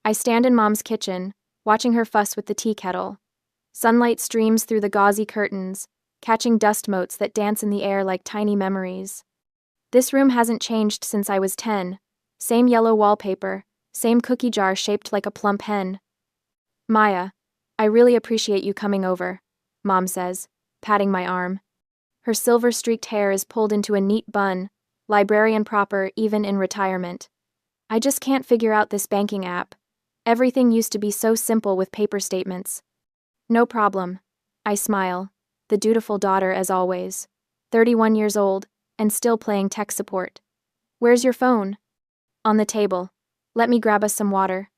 I stand in Mom's kitchen, watching her fuss with the tea kettle. Sunlight streams through the gauzy curtains, catching dust motes that dance in the air like tiny memories. This room hasn't changed since I was 10. Same yellow wallpaper, same cookie jar shaped like a plump hen. Maya, I really appreciate you coming over, Mom says, patting my arm. Her silver-streaked hair is pulled into a neat bun, librarian proper even in retirement. I just can't figure out this banking app. Everything used to be so simple with paper statements. No problem. I smile, the dutiful daughter as always. 31 years old, and still playing tech support. Where's your phone? On the table. Let me grab us some water.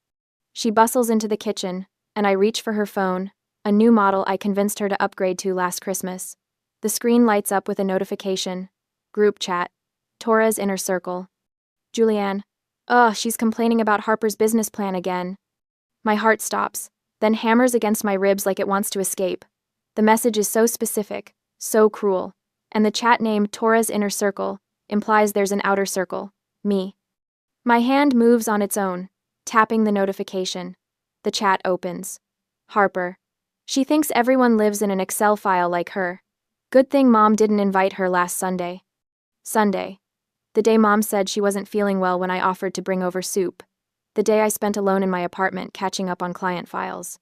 She bustles into the kitchen, and I reach for her phone, a new model I convinced her to upgrade to last Christmas. The screen lights up with a notification. Group chat. Torah's inner circle. Julianne. Ugh, she's complaining about Harper's business plan again. My heart stops, then hammers against my ribs like it wants to escape. The message is so specific, so cruel, and the chat name Torah's inner circle implies there's an outer circle, me. My hand moves on its own, tapping the notification. The chat opens. Harper. She thinks everyone lives in an Excel file like her. Good thing Mom didn't invite her last Sunday. Sunday. The day Mom said she wasn't feeling well when I offered to bring over soup. The day I spent alone in my apartment catching up on client files.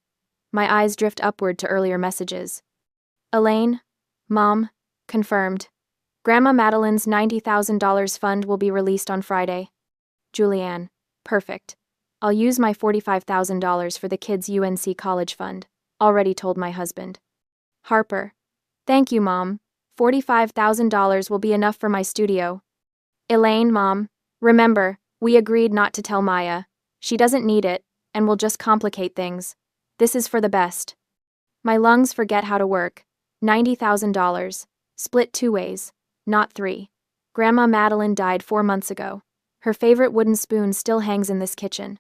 My eyes drift upward to earlier messages. Elaine? Mom? Confirmed. Grandma Madeline's $90,000 fund will be released on Friday. Julianne. Perfect. I'll use my $45,000 for the kids' UNC college fund. Already told my husband. Harper. Thank you, Mom. $45,000 will be enough for my studio. Elaine, Mom. Remember, we agreed not to tell Maya. She doesn't need it, and will just complicate things. This is for the best. My lungs forget how to work. $90,000. Split 2 ways, not 3. Grandma Madeline died 4 months ago. Her favorite wooden spoon still hangs in this kitchen.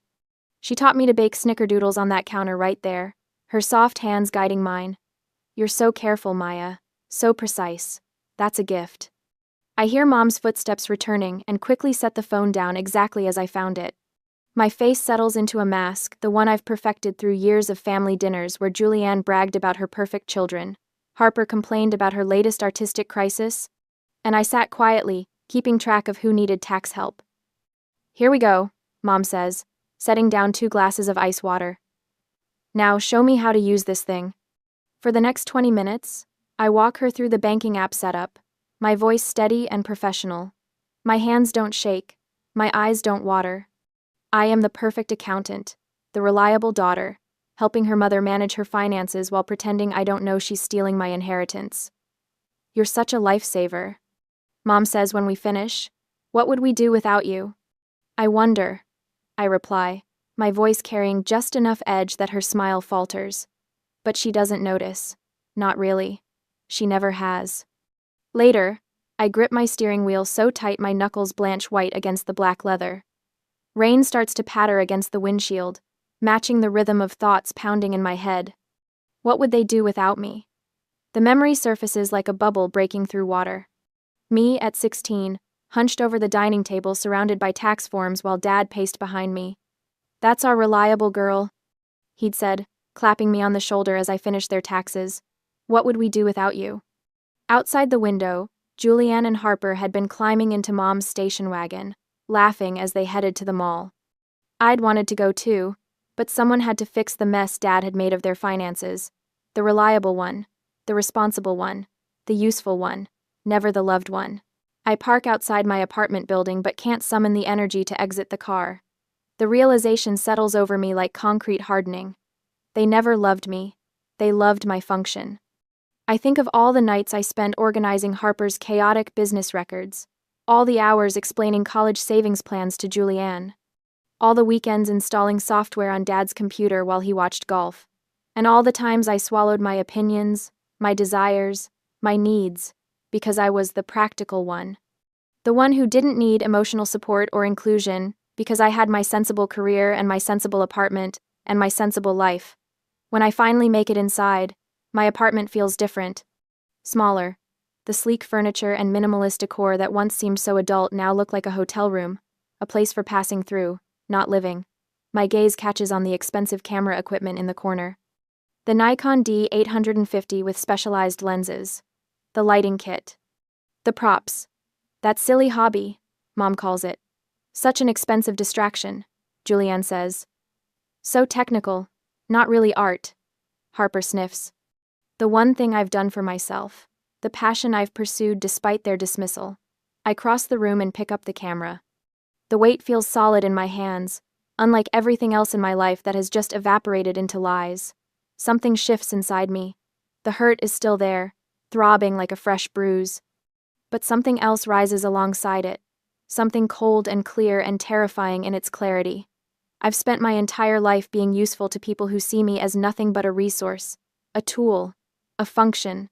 She taught me to bake snickerdoodles on that counter right there, her soft hands guiding mine. You're so careful, Maya. So precise. That's a gift. I hear Mom's footsteps returning and quickly set the phone down exactly as I found it. My face settles into a mask, the one I've perfected through years of family dinners where Julianne bragged about her perfect children, Harper complained about her latest artistic crisis, and I sat quietly, keeping track of who needed tax help. Here we go, Mom says, setting down 2 glasses of ice water. Now show me how to use this thing. For the next 20 minutes, I walk her through the banking app setup, my voice steady and professional. My hands don't shake, my eyes don't water. I am the perfect accountant, the reliable daughter, helping her mother manage her finances while pretending I don't know she's stealing my inheritance. You're such a lifesaver. Mom says when we finish, what would we do without you? I wonder, I reply, my voice carrying just enough edge that her smile falters. But she doesn't notice. Not really. She never has. Later, I grip my steering wheel so tight my knuckles blanch white against the black leather. Rain starts to patter against the windshield, matching the rhythm of thoughts pounding in my head. What would they do without me? The memory surfaces like a bubble breaking through water. Me at 16, hunched over the dining table surrounded by tax forms while Dad paced behind me. That's our reliable girl, he'd said, clapping me on the shoulder as I finished their taxes. What would we do without you? Outside the window, Julianne and Harper had been climbing into Mom's station wagon, laughing as they headed to the mall. I'd wanted to go too, but someone had to fix the mess Dad had made of their finances. The reliable one, the responsible one, the useful one, never the loved one. I park outside my apartment building but can't summon the energy to exit the car. The realization settles over me like concrete hardening. They never loved me. They loved my function. I think of all the nights I spent organizing Harper's chaotic business records, all the hours explaining college savings plans to Julianne, all the weekends installing software on Dad's computer while he watched golf, and all the times I swallowed my opinions, my desires, my needs, because I was the practical one. The one who didn't need emotional support or inclusion because I had my sensible career and my sensible apartment and my sensible life. When I finally make it inside, my apartment feels different. Smaller. The sleek furniture and minimalist decor that once seemed so adult now look like a hotel room, a place for passing through, not living. My gaze catches on the expensive camera equipment in the corner. The Nikon D850 with specialized lenses. The lighting kit. The props. That silly hobby, Mom calls it. Such an expensive distraction, Julianne says. So technical, not really art, Harper sniffs. The one thing I've done for myself. The passion I've pursued despite their dismissal. I cross the room and pick up the camera. The weight feels solid in my hands, unlike everything else in my life that has just evaporated into lies. Something shifts inside me. The hurt is still there, throbbing like a fresh bruise. But something else rises alongside it. Something cold and clear and terrifying in its clarity. I've spent my entire life being useful to people who see me as nothing but a resource, a tool, a function.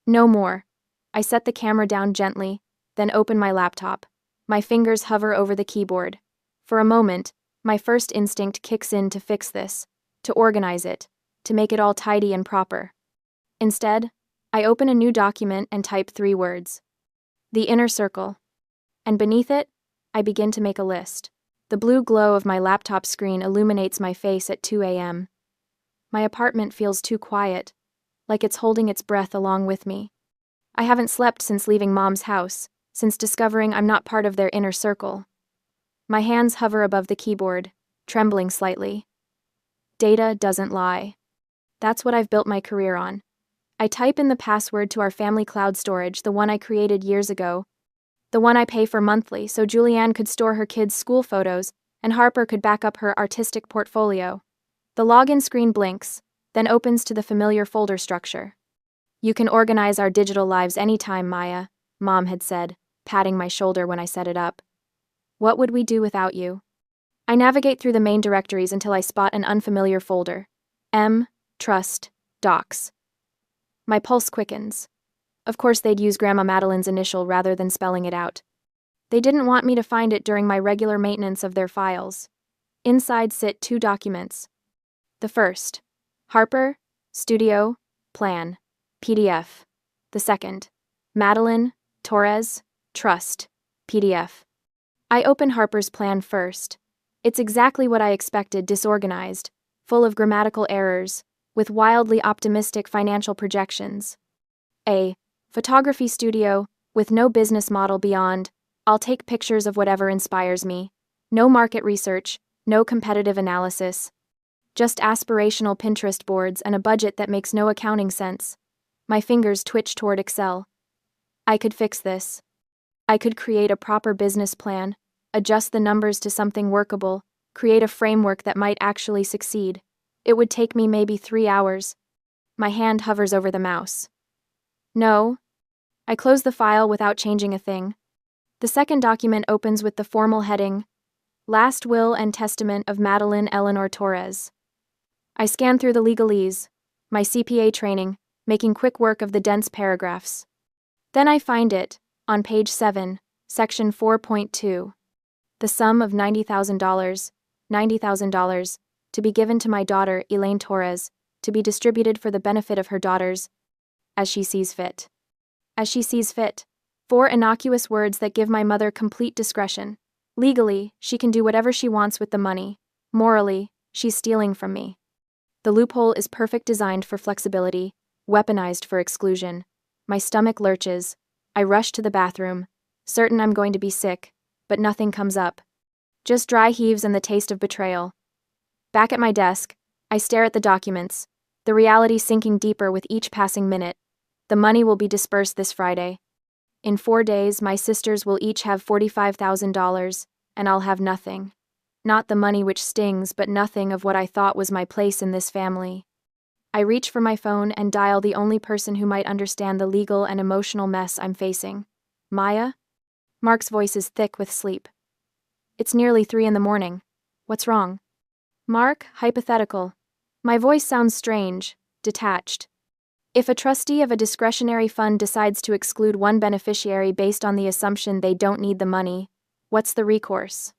No more. I set the camera down gently, then open my laptop. My fingers hover over the keyboard. For a moment, my first instinct kicks in to fix this, to organize it, to make it all tidy and proper. Instead, I open a new document and type 3 words. The inner circle. And beneath it, I begin to make a list. The blue glow of my laptop screen illuminates my face at 2 a.m. My apartment feels too quiet, like it's holding its breath along with me. I haven't slept since leaving Mom's house, since discovering I'm not part of their inner circle. My hands hover above the keyboard, trembling slightly. Data doesn't lie. That's what I've built my career on. I type in the password to our family cloud storage, the one I created years ago, the one I pay for monthly so Julianne could store her kids' school photos and Harper could back up her artistic portfolio. The login screen blinks, then opens to the familiar folder structure. You can organize our digital lives anytime, Maya, Mom had said, patting my shoulder when I set it up. What would we do without you? I navigate through the main directories until I spot an unfamiliar folder. Trust, Docs. My pulse quickens. Of course they'd use Grandma Madeline's initial rather than spelling it out. They didn't want me to find it during my regular maintenance of their files. Inside sit 2 documents. The first, Harper, Studio, Plan, PDF. The second, Madeline, Torres, Trust, PDF. I open Harper's plan first. It's exactly what I expected, disorganized, full of grammatical errors, with wildly optimistic financial projections. A photography studio, with no business model beyond, I'll take pictures of whatever inspires me. No market research, no competitive analysis. Just aspirational Pinterest boards and a budget that makes no accounting sense. My fingers twitch toward Excel. I could fix this. I could create a proper business plan, adjust the numbers to something workable, create a framework that might actually succeed. It would take me maybe 3 hours. My hand hovers over the mouse. No. I close the file without changing a thing. The second document opens with the formal heading, Last Will and Testament of Madeline Eleanor Torres. I scan through the legalese, my CPA training, making quick work of the dense paragraphs. Then I find it, on page 7, section 4.2. The sum of $90,000, to be given to my daughter, Elaine Torres, to be distributed for the benefit of her daughters, as she sees fit. As she sees fit. 4 innocuous words that give my mother complete discretion. Legally, she can do whatever she wants with the money. Morally, she's stealing from me. The loophole is perfect, designed for flexibility, weaponized for exclusion. My stomach lurches. I rush to the bathroom, certain I'm going to be sick, but nothing comes up. Just dry heaves and the taste of betrayal. Back at my desk, I stare at the documents, the reality sinking deeper with each passing minute. The money will be dispersed this Friday. In 4 days, my sisters will each have $45,000, and I'll have nothing. Not the money which stings, but nothing of what I thought was my place in this family. I reach for my phone and dial the only person who might understand the legal and emotional mess I'm facing. Maya? Mark's voice is thick with sleep. It's nearly 3 in the morning. What's wrong? Mark, hypothetical. My voice sounds strange, detached. If a trustee of a discretionary fund decides to exclude one beneficiary based on the assumption they don't need the money, what's the recourse?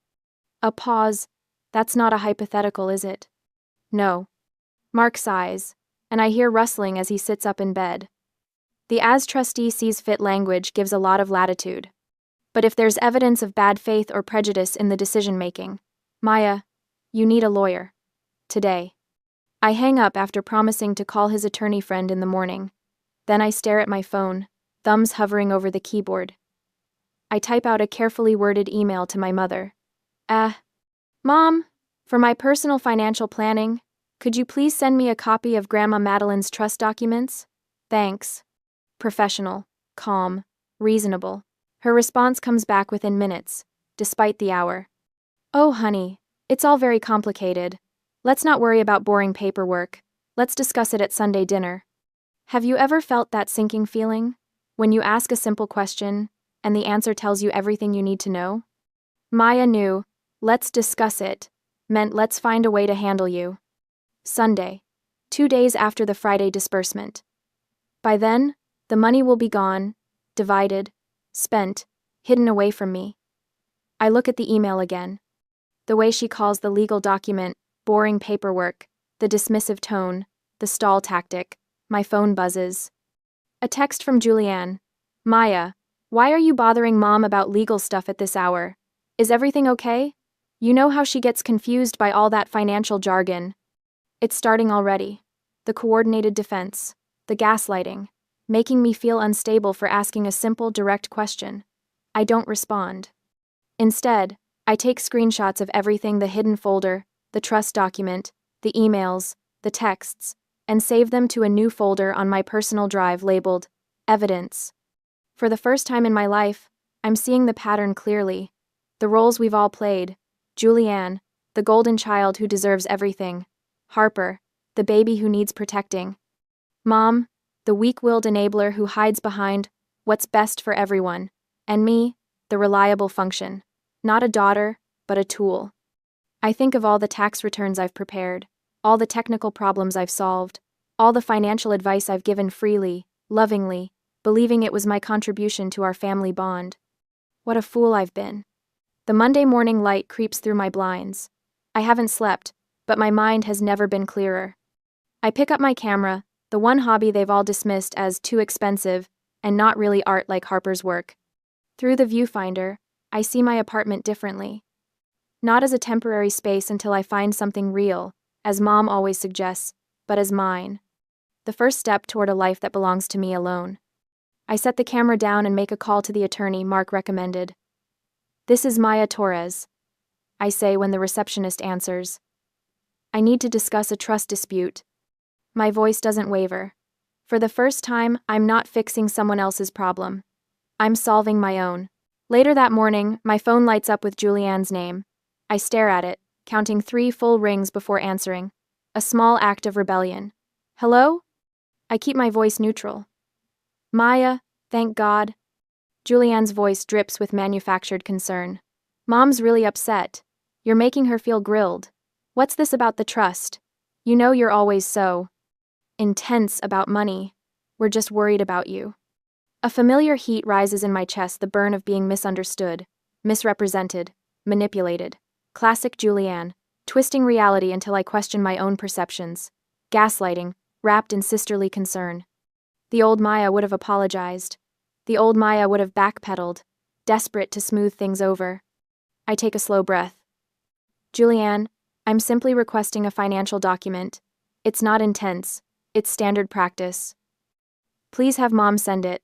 A pause. That's not a hypothetical, is it? No. Mark sighs, and I hear rustling as he sits up in bed. The as trustee sees fit language gives a lot of latitude. But if there's evidence of bad faith or prejudice in the decision-making, Maya, You need a lawyer. Today. I hang up after promising to call his attorney friend in the morning. Then I stare at my phone, thumbs hovering over the keyboard. I type out a carefully worded email to my mother. Mom, for my personal financial planning, could you please send me a copy of Grandma Madeline's trust documents? Thanks. Professional, calm, reasonable. Her response comes back within minutes, despite the hour. Oh, honey, it's all very complicated. Let's not worry about boring paperwork. Let's discuss it at Sunday dinner. Have you ever felt that sinking feeling? When you ask a simple question, and the answer tells you everything you need to know? Maya knew, let's discuss it, meant let's find a way to handle you. Sunday, 2 days after the Friday disbursement. By then, the money will be gone, divided, spent, hidden away from me. I look at the email again. The way she calls the legal document, boring paperwork, the dismissive tone, the stall tactic, my phone buzzes. A text from Julianne. Maya, why are you bothering Mom about legal stuff at this hour? Is everything okay? You know how she gets confused by all that financial jargon. It's starting already. The coordinated defense, the gaslighting, making me feel unstable for asking a simple, direct question. I don't respond. Instead, I take screenshots of everything: the hidden folder, the trust document, the emails, the texts, and save them to a new folder on my personal drive labeled Evidence. For the first time in my life, I'm seeing the pattern clearly. The roles we've all played. Julianne, the golden child who deserves everything. Harper, the baby who needs protecting. Mom, the weak-willed enabler who hides behind what's best for everyone. And me, the reliable function. Not a daughter, but a tool. I think of all the tax returns I've prepared, all the technical problems I've solved, all the financial advice I've given freely, lovingly, believing it was my contribution to our family bond. What a fool I've been. The Monday morning light creeps through my blinds. I haven't slept, but my mind has never been clearer. I pick up my camera, the one hobby they've all dismissed as too expensive and not really art like Harper's work. Through the viewfinder, I see my apartment differently. Not as a temporary space until I find something real, as Mom always suggests, but as mine. The first step toward a life that belongs to me alone. I set the camera down and make a call to the attorney Mark recommended. This is Maya Torres, I say when the receptionist answers. I need to discuss a trust dispute. My voice doesn't waver. For the first time, I'm not fixing someone else's problem. I'm solving my own. Later that morning, my phone lights up with Julianne's name. I stare at it, counting 3 full rings before answering. A small act of rebellion. Hello? I keep my voice neutral. Maya, thank God. Julianne's voice drips with manufactured concern. Mom's really upset. You're making her feel grilled. What's this about the trust? You know you're always so intense about money. We're just worried about you. A familiar heat rises in my chest, the burn of being misunderstood, misrepresented, manipulated. Classic Julianne, twisting reality until I question my own perceptions. Gaslighting, wrapped in sisterly concern. The old Maya would have apologized. The old Maya would have backpedaled, desperate to smooth things over. I take a slow breath. Julianne, I'm simply requesting a financial document. It's not intense. It's standard practice. Please have Mom send it.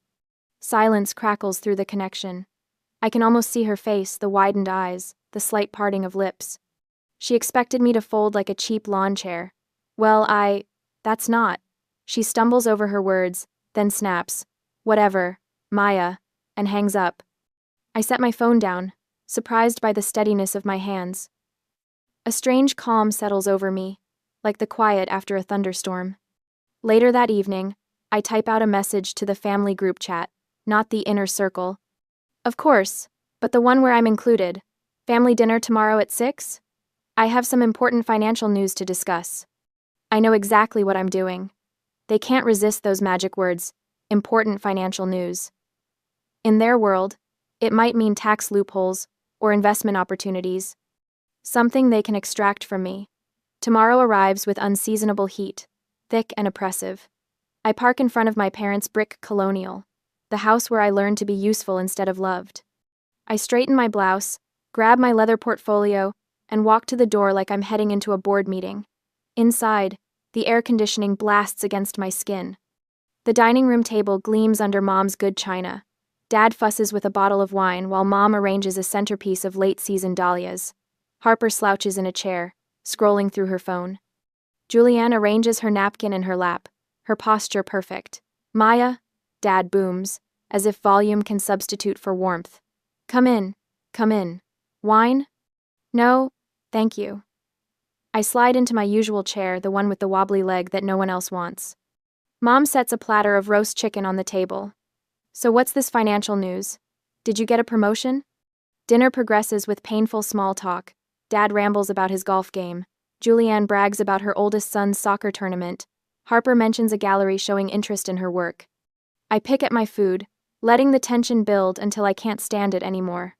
Silence crackles through the connection. I can almost see her face, the widened eyes, the slight parting of lips. She expected me to fold like a cheap lawn chair. Well, that's not. She stumbles over her words, then snaps. Whatever, Maya, and hangs up. I set my phone down, surprised by the steadiness of my hands. A strange calm settles over me, like the quiet after a thunderstorm. Later that evening, I type out a message to the family group chat, not the inner circle. Of course, but the one where I'm included. Family dinner tomorrow at 6? I have some important financial news to discuss. I know exactly what I'm doing. They can't resist those magic words, important financial news. In their world, it might mean tax loopholes or investment opportunities. Something they can extract from me. Tomorrow arrives with unseasonable heat, thick and oppressive. I park in front of my parents' brick colonial, the house where I learned to be useful instead of loved. I straighten my blouse, grab my leather portfolio, and walk to the door like I'm heading into a board meeting. Inside, the air conditioning blasts against my skin. The dining room table gleams under Mom's good china. Dad fusses with a bottle of wine while Mom arranges a centerpiece of late-season dahlias. Harper slouches in a chair, scrolling through her phone. Julianne arranges her napkin in her lap, her posture perfect. Maya, Dad booms, as if volume can substitute for warmth. Come in, come in. Wine? No, thank you. I slide into my usual chair, the one with the wobbly leg that no one else wants. Mom sets a platter of roast chicken on the table. So what's this financial news? Did you get a promotion? Dinner progresses with painful small talk. Dad rambles about his golf game. Julianne brags about her oldest son's soccer tournament. Harper mentions a gallery showing interest in her work. I pick at my food, letting the tension build until I can't stand it anymore.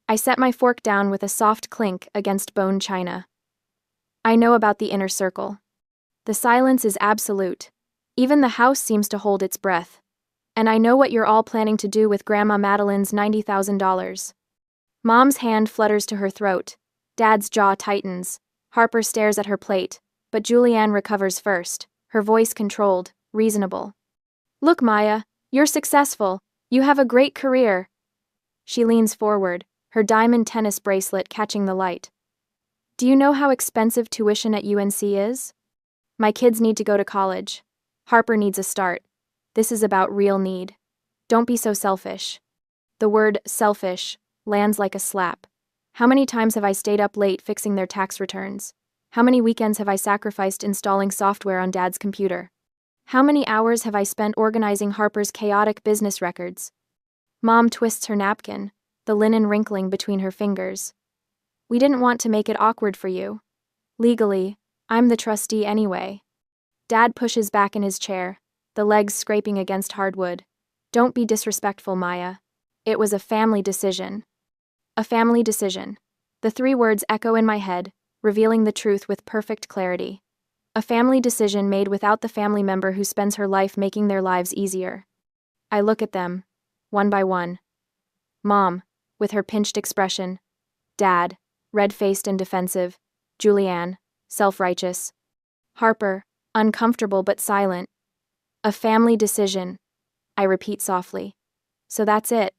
I set my fork down with a soft clink against bone china. I know about the inner circle. The silence is absolute. Even the house seems to hold its breath. And I know what you're all planning to do with Grandma Madeline's $90,000. Mom's hand flutters to her throat. Dad's jaw tightens. Harper stares at her plate, but Julianne recovers first, her voice controlled, reasonable. Look, Maya, you're successful. You have a great career. She leans forward, her diamond tennis bracelet catching the light. Do you know how expensive tuition at UNC is? My kids need to go to college. Harper needs a start. This is about real need. Don't be so selfish. The word selfish lands like a slap. How many times have I stayed up late fixing their tax returns? How many weekends have I sacrificed installing software on Dad's computer? How many hours have I spent organizing Harper's chaotic business records? Mom twists her napkin, the linen wrinkling between her fingers. We didn't want to make it awkward for you. Legally, I'm the trustee anyway. Dad pushes back in his chair, the legs scraping against hardwood. Don't be disrespectful, Maya. It was a family decision. A family decision. The three words echo in my head, revealing the truth with perfect clarity. A family decision made without the family member who spends her life making their lives easier. I look at them, one by one. Mom, with her pinched expression. Dad, red-faced and defensive. Julianne, self-righteous. Harper, uncomfortable but silent. A family decision. I repeat softly. So that's it.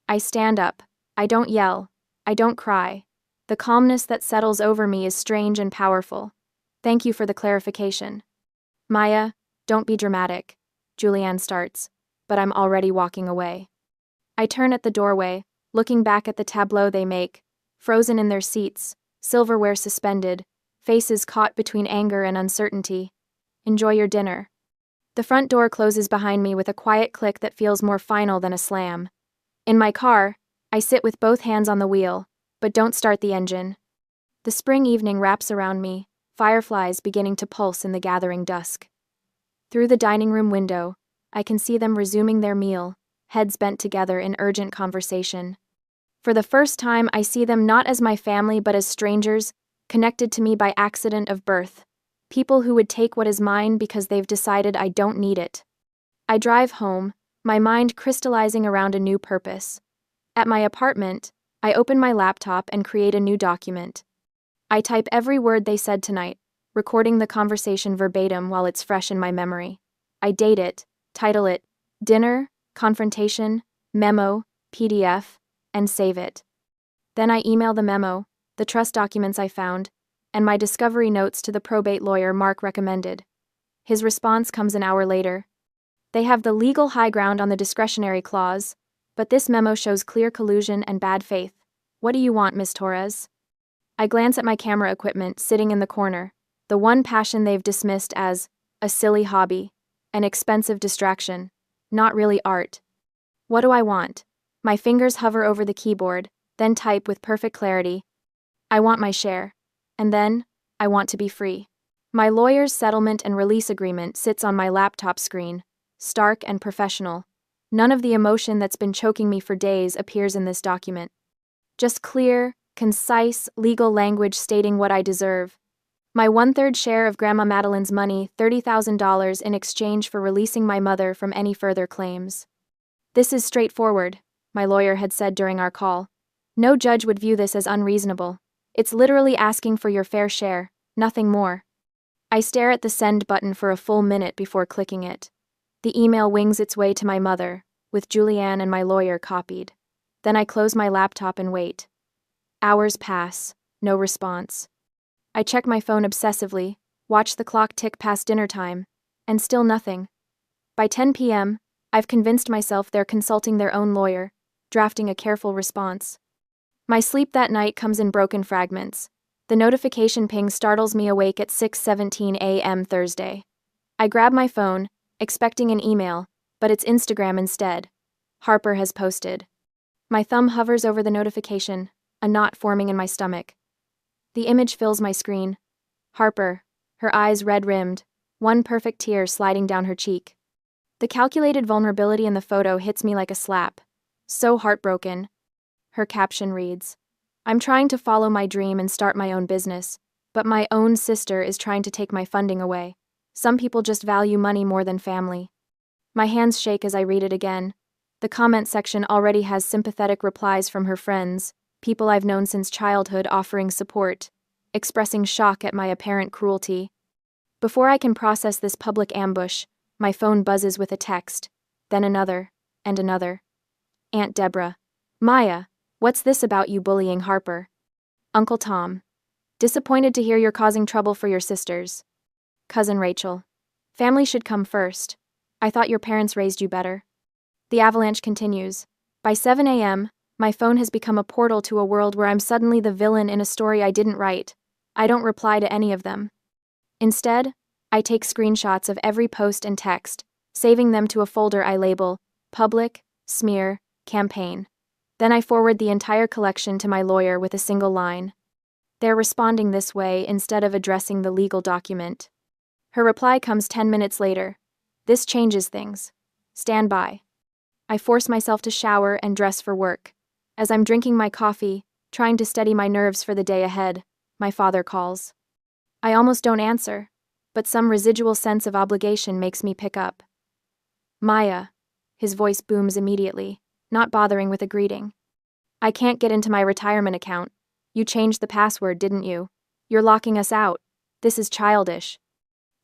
I stand up. I don't yell. I don't cry. The calmness that settles over me is strange and powerful. Thank you for the clarification. Maya, don't be dramatic. Julianne starts, but I'm already walking away. I turn at the doorway, looking back at the tableau they make, frozen in their seats, silverware suspended, faces caught between anger and uncertainty. Enjoy your dinner. The front door closes behind me with a quiet click that feels more final than a slam. In my car, I sit with both hands on the wheel, but don't start the engine. The spring evening wraps around me, fireflies beginning to pulse in the gathering dusk. Through the dining room window, I can see them resuming their meal, heads bent together in urgent conversation. For the first time, I see them not as my family but as strangers, connected to me by accident of birth. People who would take what is mine because they've decided I don't need it. I drive home, my mind crystallizing around a new purpose. At my apartment, I open my laptop and create a new document. I type every word they said tonight, recording the conversation verbatim while it's fresh in my memory. I date it, title it, Dinner, Confrontation, Memo, PDF, and save it. Then I email the memo, the trust documents I found, and my discovery notes to the probate lawyer Mark recommended. His response comes an hour later. They have the legal high ground on the discretionary clause, but this memo shows clear collusion and bad faith. What do you want, Miss Torres? I glance at my camera equipment sitting in the corner, the one passion they've dismissed as a silly hobby, an expensive distraction, not really art. What do I want? My fingers hover over the keyboard, then type with perfect clarity. I want my share. And then, I want to be free. My lawyer's settlement and release agreement sits on my laptop screen, stark and professional. None of the emotion that's been choking me for days appears in this document. Just clear, concise, legal language stating what I deserve. My 1/3 share of Grandma Madeline's money, $30,000 in exchange for releasing my mother from any further claims. This is straightforward, my lawyer had said during our call. No judge would view this as unreasonable. It's literally asking for your fair share, nothing more. I stare at the send button for a full minute before clicking it. The email wings its way to my mother, with Julianne and my lawyer copied. Then I close my laptop and wait. Hours pass, no response. I check my phone obsessively, watch the clock tick past dinner time, and still nothing. By 10 p.m., I've convinced myself they're consulting their own lawyer, drafting a careful response. My sleep that night comes in broken fragments. The notification ping startles me awake at 6:17 a.m. Thursday. I grab my phone, expecting an email, but it's Instagram instead. Harper has posted. My thumb hovers over the notification, a knot forming in my stomach. The image fills my screen. Harper, her eyes red-rimmed, one perfect tear sliding down her cheek. The calculated vulnerability in the photo hits me like a slap. So heartbroken. Her caption reads, "I'm trying to follow my dream and start my own business, but my own sister is trying to take my funding away. Some people just value money more than family." My hands shake as I read it again. The comment section already has sympathetic replies from her friends, people I've known since childhood offering support, expressing shock at my apparent cruelty. Before I can process this public ambush, my phone buzzes with a text, then another, and another. Aunt Deborah. Maya, what's this about you bullying Harper? Uncle Tom. Disappointed to hear you're causing trouble for your sisters. Cousin Rachel. Family should come first. I thought your parents raised you better. The avalanche continues. By 7 a.m., my phone has become a portal to a world where I'm suddenly the villain in a story I didn't write. I don't reply to any of them. Instead, I take screenshots of every post and text, saving them to a folder I label Public, Smear, Campaign. Then I forward the entire collection to my lawyer with a single line. They're responding this way instead of addressing the legal document. Her reply comes 10 minutes later. This changes things. Stand by. I force myself to shower and dress for work. As I'm drinking my coffee, trying to steady my nerves for the day ahead, my father calls. I almost don't answer, but some residual sense of obligation makes me pick up. Maya. His voice booms immediately, not bothering with a greeting. I can't get into my retirement account. You changed the password, didn't you? You're locking us out. This is childish.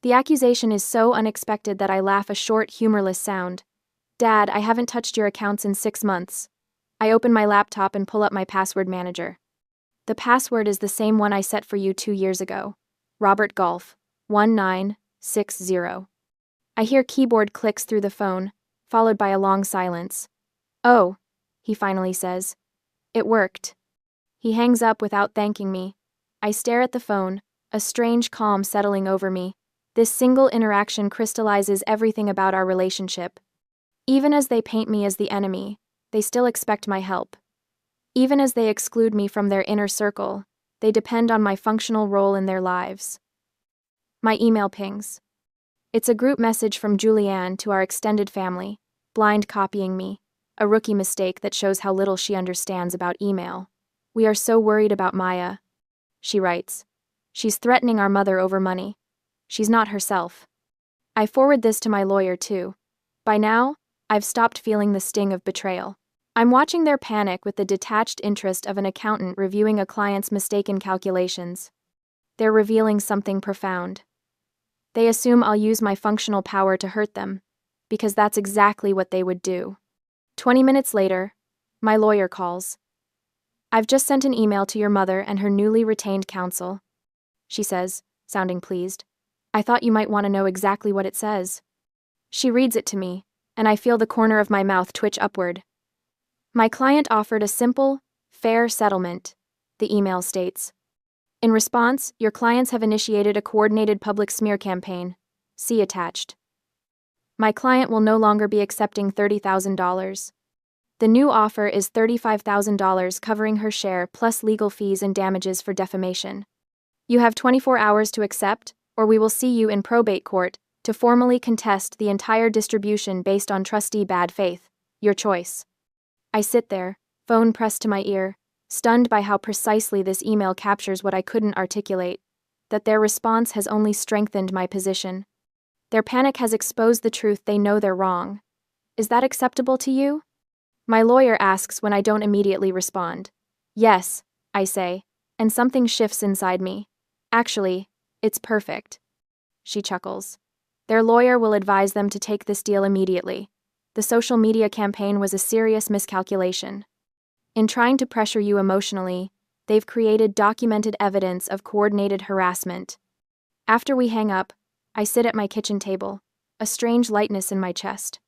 The accusation is so unexpected that I laugh a short, humorless sound. Dad, I haven't touched your accounts in 6 months. I open my laptop and pull up my password manager. The password is the same one I set for you 2 years ago. Robert Golf, 1960. I hear keyboard clicks through the phone, followed by a long silence. Oh, he finally says. It worked. He hangs up without thanking me. I stare at the phone, a strange calm settling over me. This single interaction crystallizes everything about our relationship. Even as they paint me as the enemy, they still expect my help. Even as they exclude me from their inner circle, they depend on my functional role in their lives. My email pings. It's a group message from Julianne to our extended family, blind copying me, a rookie mistake that shows how little she understands about email. We are so worried about Maya. She writes. She's threatening our mother over money. She's not herself. I forward this to my lawyer too. By now, I've stopped feeling the sting of betrayal. I'm watching their panic with the detached interest of an accountant reviewing a client's mistaken calculations. They're revealing something profound. They assume I'll use my functional power to hurt them, because that's exactly what they would do. 20 minutes later, my lawyer calls. I've just sent an email to your mother and her newly retained counsel. She says, sounding pleased. I thought you might want to know exactly what it says. She reads it to me, and I feel the corner of my mouth twitch upward. My client offered a simple, fair settlement, the email states. In response, your clients have initiated a coordinated public smear campaign. See attached. My client will no longer be accepting $30,000. The new offer is $35,000 covering her share plus legal fees and damages for defamation. You have 24 hours to accept, or we will see you in probate court to formally contest the entire distribution based on trustee bad faith. Your choice. I sit there, phone pressed to my ear, stunned by how precisely this email captures what I couldn't articulate, that their response has only strengthened my position. Their panic has exposed the truth they know they're wrong. Is that acceptable to you? My lawyer asks when I don't immediately respond. Yes, I say, and something shifts inside me. Actually, it's perfect. She chuckles. Their lawyer will advise them to take this deal immediately. The social media campaign was a serious miscalculation. In trying to pressure you emotionally, they've created documented evidence of coordinated harassment. After we hang up, I sit at my kitchen table, a strange lightness in my chest.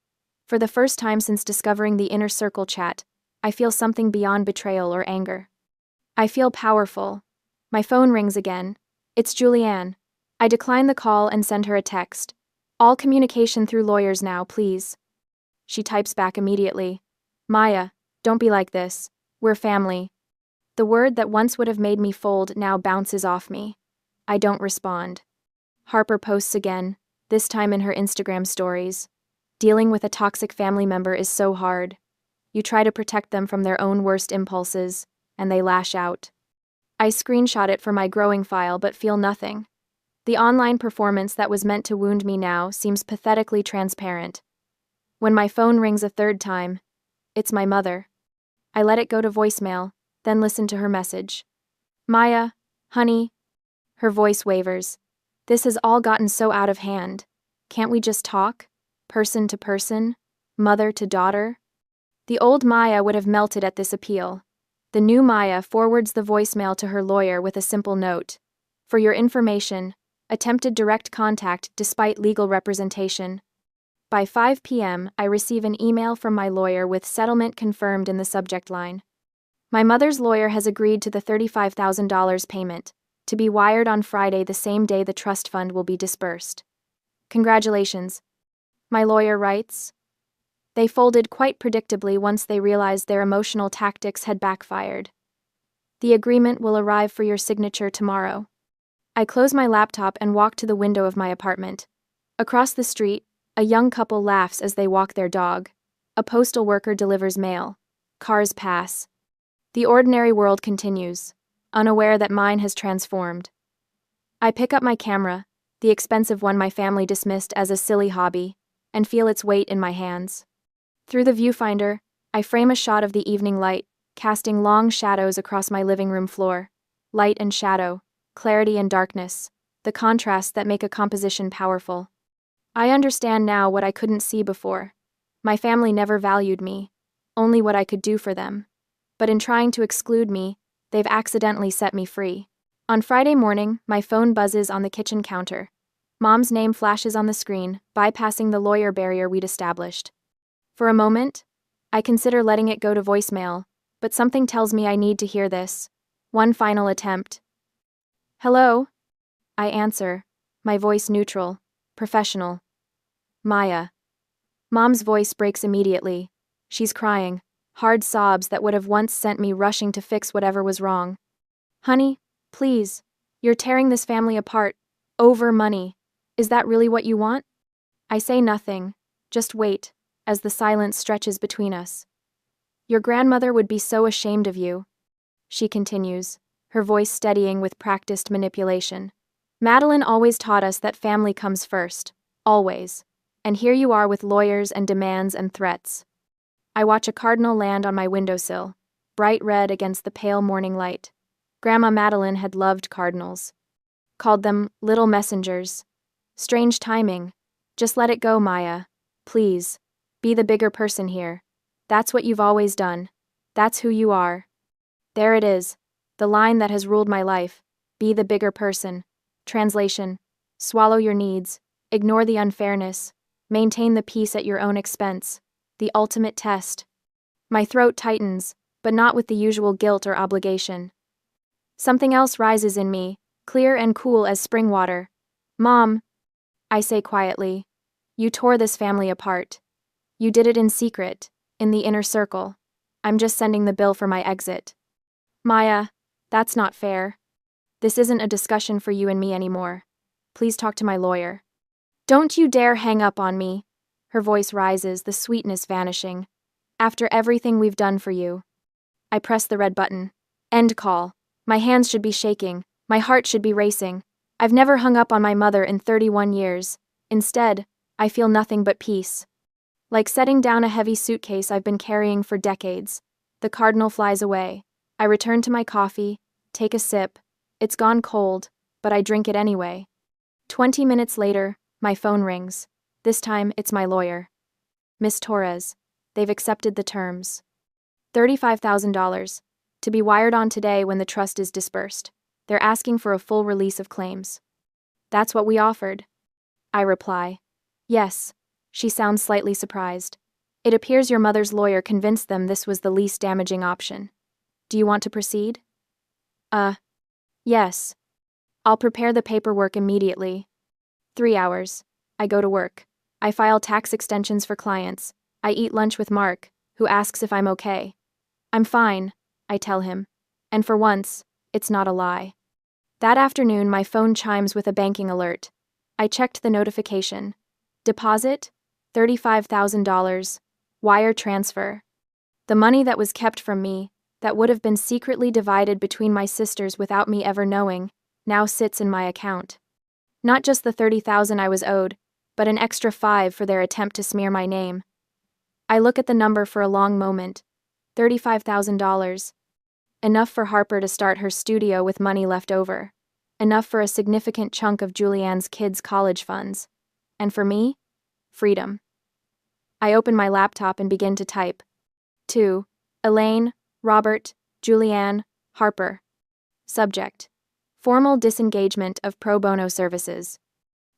For the first time since discovering the inner circle chat, I feel something beyond betrayal or anger. I feel powerful. My phone rings again. It's Julianne. I decline the call and send her a text. All communication through lawyers now, please. She types back immediately. Maya, don't be like this. We're family. The word that once would have made me fold now bounces off me. I don't respond. Harper posts again, this time in her Instagram stories. Dealing with a toxic family member is so hard. You try to protect them from their own worst impulses, and they lash out. I screenshot it for my growing file but feel nothing. The online performance that was meant to wound me now seems pathetically transparent. When my phone rings a third time, it's my mother. I let it go to voicemail, then listen to her message. Maya, honey. Her voice wavers. This has all gotten so out of hand. Can't we just talk? Person to person? Mother to daughter? The old Maya would have melted at this appeal. The new Maya forwards the voicemail to her lawyer with a simple note. For your information, attempted direct contact despite legal representation. By 5 p.m., I receive an email from my lawyer with settlement confirmed in the subject line. My mother's lawyer has agreed to the $35,000 payment, to be wired on Friday, the same day the trust fund will be dispersed. Congratulations. My lawyer writes. They folded quite predictably once they realized their emotional tactics had backfired. The agreement will arrive for your signature tomorrow. I close my laptop and walk to the window of my apartment. Across the street, a young couple laughs as they walk their dog. A postal worker delivers mail. Cars pass. The ordinary world continues, unaware that mine has transformed. I pick up my camera, the expensive one my family dismissed as a silly hobby, and feel its weight in my hands. Through the viewfinder, I frame a shot of the evening light, casting long shadows across my living room floor. Light and shadow, clarity and darkness, the contrasts that make a composition powerful. I understand now what I couldn't see before. My family never valued me, only what I could do for them. But in trying to exclude me, they've accidentally set me free. On Friday morning, my phone buzzes on the kitchen counter. Mom's name flashes on the screen, bypassing the lawyer barrier we'd established. For a moment, I consider letting it go to voicemail, but something tells me I need to hear this. One final attempt. Hello? I answer, my voice neutral, professional. Maya. Mom's voice breaks immediately. She's crying, hard sobs that would have once sent me rushing to fix whatever was wrong. Honey, please, you're tearing this family apart, over money. Is that really what you want? I say nothing, just wait, as the silence stretches between us. Your grandmother would be so ashamed of you. She continues, her voice steadying with practiced manipulation. Madeline always taught us that family comes first, always. And here you are with lawyers and demands and threats. I watch a cardinal land on my windowsill, bright red against the pale morning light. Grandma Madeline had loved cardinals. Called them little messengers. Strange timing. Just let it go, Maya. Please. Be the bigger person here. That's what you've always done. That's who you are. There it is. The line that has ruled my life. Be the bigger person. Translation. Swallow your needs. Ignore the unfairness. Maintain the peace at your own expense. The ultimate test. My throat tightens, but not with the usual guilt or obligation. Something else rises in me, clear and cool as spring water. Mom, I say quietly, you tore this family apart. You did it in secret, in the inner circle. I'm just sending the bill for my exit. Maya, that's not fair. This isn't a discussion for you and me anymore. Please talk to my lawyer. Don't you dare hang up on me. Her voice rises, the sweetness vanishing. After everything we've done for you. I press the red button. End call. My hands should be shaking. My heart should be racing. I've never hung up on my mother in 31 years. Instead, I feel nothing but peace. Like setting down a heavy suitcase I've been carrying for decades. The cardinal flies away. I return to my coffee, take a sip. It's gone cold, but I drink it anyway. 20 minutes later, my phone rings. This time, it's my lawyer. Miss Torres. They've accepted the terms. $35,000. To be wired on today when the trust is dispersed. They're asking for a full release of claims. That's what we offered. I reply. Yes. She sounds slightly surprised. It appears your mother's lawyer convinced them this was the least damaging option. Do you want to proceed? Yes. I'll prepare the paperwork immediately. 3 hours. I go to work. I file tax extensions for clients. I eat lunch with Mark, who asks if I'm okay. I'm fine, I tell him. And for once, it's not a lie. That afternoon, my phone chimes with a banking alert. I checked the notification. Deposit? $35,000. Wire transfer. The money that was kept from me, that would have been secretly divided between my sisters without me ever knowing, now sits in my account. Not just the $30,000 I was owed, but an extra $5,000 for their attempt to smear my name. I look at the number for a long moment. $35,000. Enough for Harper to start her studio with money left over. Enough for a significant chunk of Julianne's kids' college funds. And for me? Freedom. I open my laptop and begin to type. To Elaine, Robert, Julianne, Harper. Subject: Formal disengagement of pro bono services.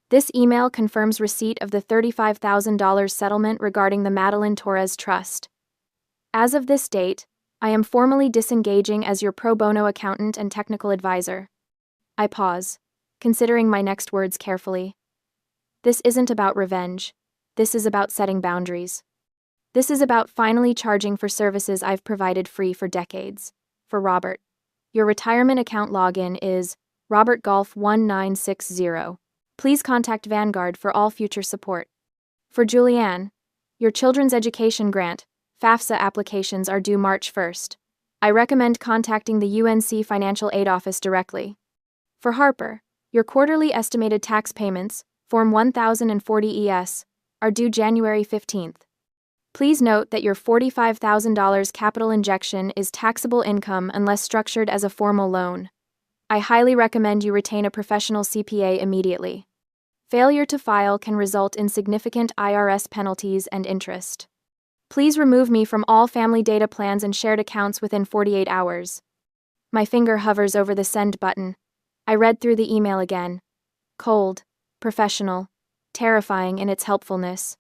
This email confirms receipt of the $35,000 settlement regarding the Madeline Torres Trust. As of this date, I am formally disengaging as your pro bono accountant and technical advisor. I pause, considering my next words carefully. This isn't about revenge. This is about setting boundaries. This is about finally charging for services I've provided free for decades. For Robert, your retirement account login is RobertGolf1960. Please contact Vanguard for all future support. For Julianne, your children's education grant, FAFSA applications are due March 1st. I recommend contacting the UNC Financial Aid Office directly. For Harper, your quarterly estimated tax payments, Form 1040 ES, are due January 15th. Please note that your $45,000 capital injection is taxable income unless structured as a formal loan. I highly recommend you retain a professional CPA immediately. Failure to file can result in significant IRS penalties and interest. Please remove me from all family data plans and shared accounts within 48 hours. My finger hovers over the send button. I read through the email again. Cold, professional, terrifying in its helpfulness.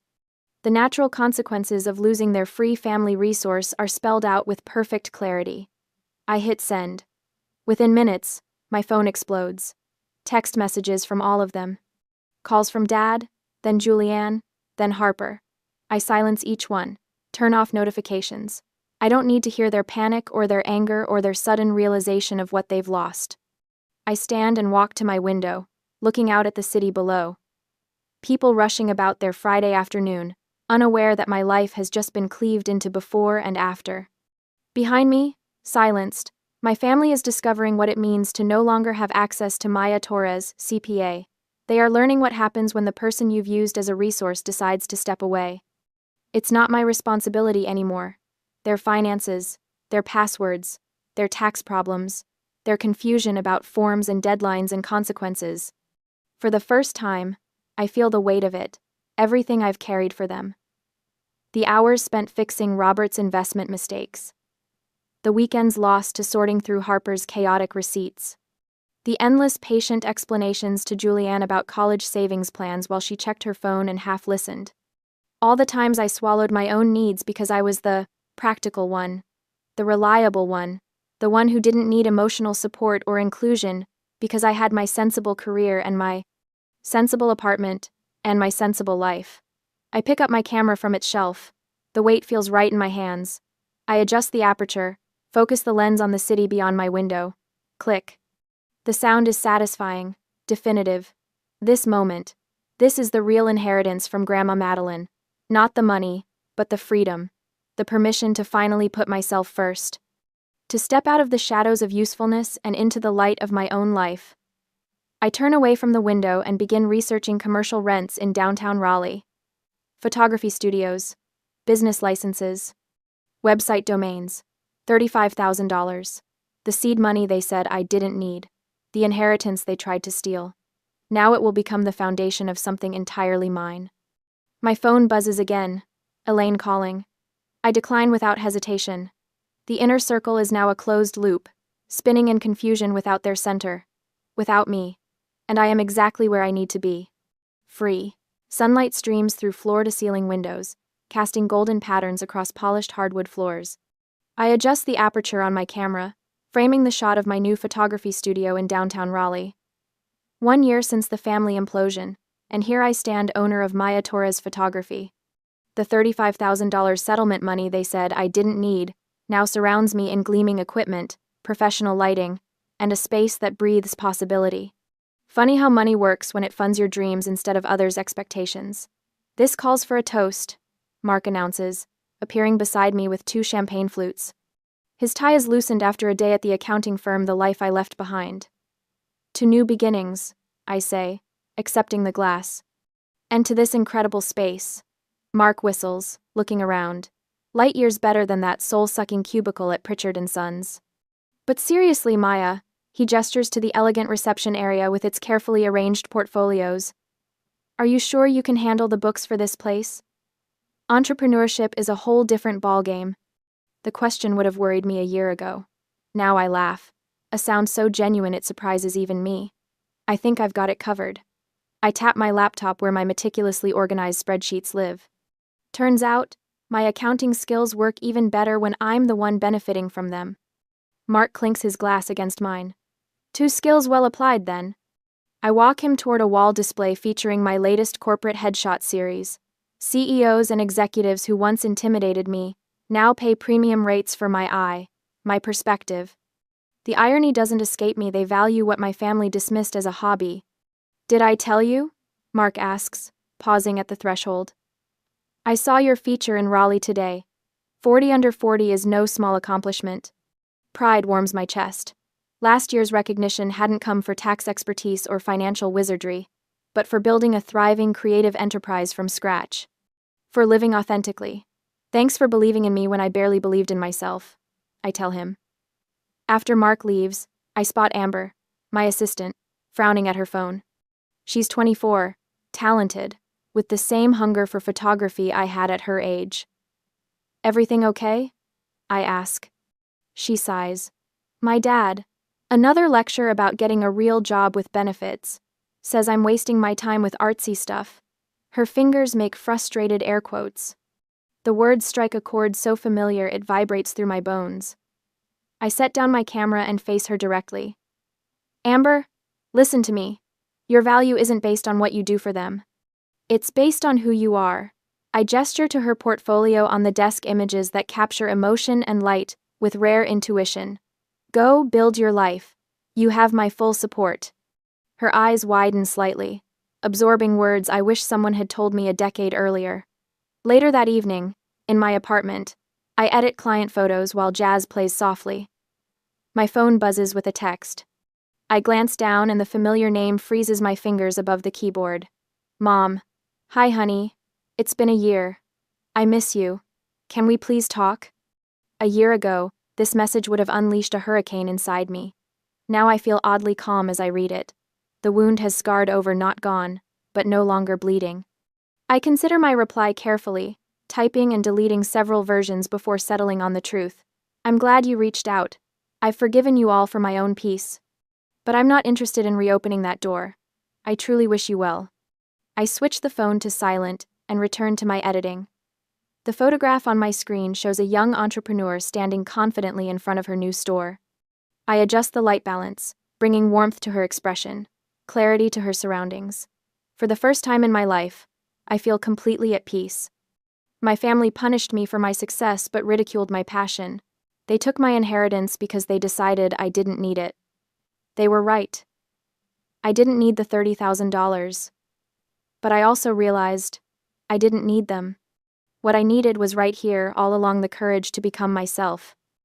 The natural consequences of losing their free family resource are spelled out with perfect clarity. I hit send. Within minutes, my phone explodes. Text messages from all of them. Calls from Dad, then Julianne, then Harper. I silence each one, turn off notifications. I don't need to hear their panic or their anger or their sudden realization of what they've lost. I stand and walk to my window, looking out at the city below. People rushing about their Friday afternoon, unaware that my life has just been cleaved into before and after. Behind me, silenced, my family is discovering what it means to no longer have access to Maya Torres, CPA. They are learning what happens when the person you've used as a resource decides to step away. It's not my responsibility anymore. Their finances, their passwords, their tax problems, their confusion about forms and deadlines and consequences. For the first time, I feel the weight of it, everything I've carried for them. The hours spent fixing Robert's investment mistakes. The weekends lost to sorting through Harper's chaotic receipts. The endless patient explanations to Julianne about college savings plans while she checked her phone and half listened. All the times I swallowed my own needs because I was the practical one, the reliable one, the one who didn't need emotional support or inclusion because I had my sensible career and my sensible apartment and my sensible life. I pick up my camera from its shelf. The weight feels right in my hands. I adjust the aperture, focus the lens on the city beyond my window. Click. The sound is satisfying, definitive. This moment. This is the real inheritance from Grandma Madeline. Not the money, but the freedom. The permission to finally put myself first. To step out of the shadows of usefulness and into the light of my own life. I turn away from the window and begin researching commercial rents in downtown Raleigh. Photography studios. Business licenses. Website domains. $35,000. The seed money they said I didn't need. The inheritance they tried to steal. Now it will become the foundation of something entirely mine. My phone buzzes again. Elaine calling. I decline without hesitation. The inner circle is now a closed loop, spinning in confusion without their center. Without me. And I am exactly where I need to be. Free. Sunlight streams through floor-to-ceiling windows, casting golden patterns across polished hardwood floors. I adjust the aperture on my camera, framing the shot of my new photography studio in downtown Raleigh. 1 year since the family implosion, and here I stand, owner of Maya Torres Photography. The $35,000 settlement money they said I didn't need now surrounds me in gleaming equipment, professional lighting, and a space that breathes possibility. Funny how money works when it funds your dreams instead of others' expectations. This calls for a toast, Mark announces, appearing beside me with 2 champagne flutes. His tie is loosened after a day at the accounting firm, the life I left behind. To new beginnings, I say, accepting the glass. And to this incredible space. Mark whistles, looking around. Light years better than that soul-sucking cubicle at Pritchard & Sons. But seriously, Maya, he gestures to the elegant reception area with its carefully arranged portfolios. Are you sure you can handle the books for this place? Entrepreneurship is a whole different ballgame. The question would have worried me a year ago. Now I laugh. A sound so genuine it surprises even me. I think I've got it covered. I tap my laptop where my meticulously organized spreadsheets live. Turns out, my accounting skills work even better when I'm the one benefiting from them. Mark clinks his glass against mine. 2 skills well applied, then. I walk him toward a wall display featuring my latest corporate headshot series. CEOs and executives who once intimidated me now pay premium rates for my eye, my perspective. The irony doesn't escape me, they value what my family dismissed as a hobby. Did I tell you? Mark asks, pausing at the threshold. I saw your feature in Raleigh today. 40 under 40 is no small accomplishment. Pride warms my chest. Last year's recognition hadn't come for tax expertise or financial wizardry, but for building a thriving creative enterprise from scratch. For living authentically. Thanks for believing in me when I barely believed in myself, I tell him. After Mark leaves, I spot Amber, my assistant, frowning at her phone. She's 24, talented, with the same hunger for photography I had at her age. Everything okay? I ask. She sighs. My dad, another lecture about getting a real job with benefits, says I'm wasting my time with artsy stuff. Her fingers make frustrated air quotes. The words strike a chord so familiar it vibrates through my bones. I set down my camera and face her directly. Amber, listen to me. Your value isn't based on what you do for them. It's based on who you are. I gesture to her portfolio on the desk, images that capture emotion and light with rare intuition. Go build your life. You have my full support. Her eyes widen slightly, absorbing words I wish someone had told me a decade earlier. Later that evening, in my apartment, I edit client photos while jazz plays softly. My phone buzzes with a text. I glance down and the familiar name freezes my fingers above the keyboard. Mom. Hi, honey. It's been a year. I miss you. Can we please talk? A year ago, this message would have unleashed a hurricane inside me. Now I feel oddly calm as I read it. The wound has scarred over, not gone, but no longer bleeding. I consider my reply carefully, typing and deleting several versions before settling on the truth. I'm glad you reached out. I've forgiven you all for my own peace. But I'm not interested in reopening that door. I truly wish you well. I switch the phone to silent and return to my editing. The photograph on my screen shows a young entrepreneur standing confidently in front of her new store. I adjust the light balance, bringing warmth to her expression, clarity to her surroundings. For the first time in my life, I feel completely at peace. My family punished me for my success but ridiculed my passion. They took my inheritance because they decided I didn't need it. They were right. I didn't need the $30,000. But I also realized I didn't need them. What I needed was right here, all along, the courage to become myself.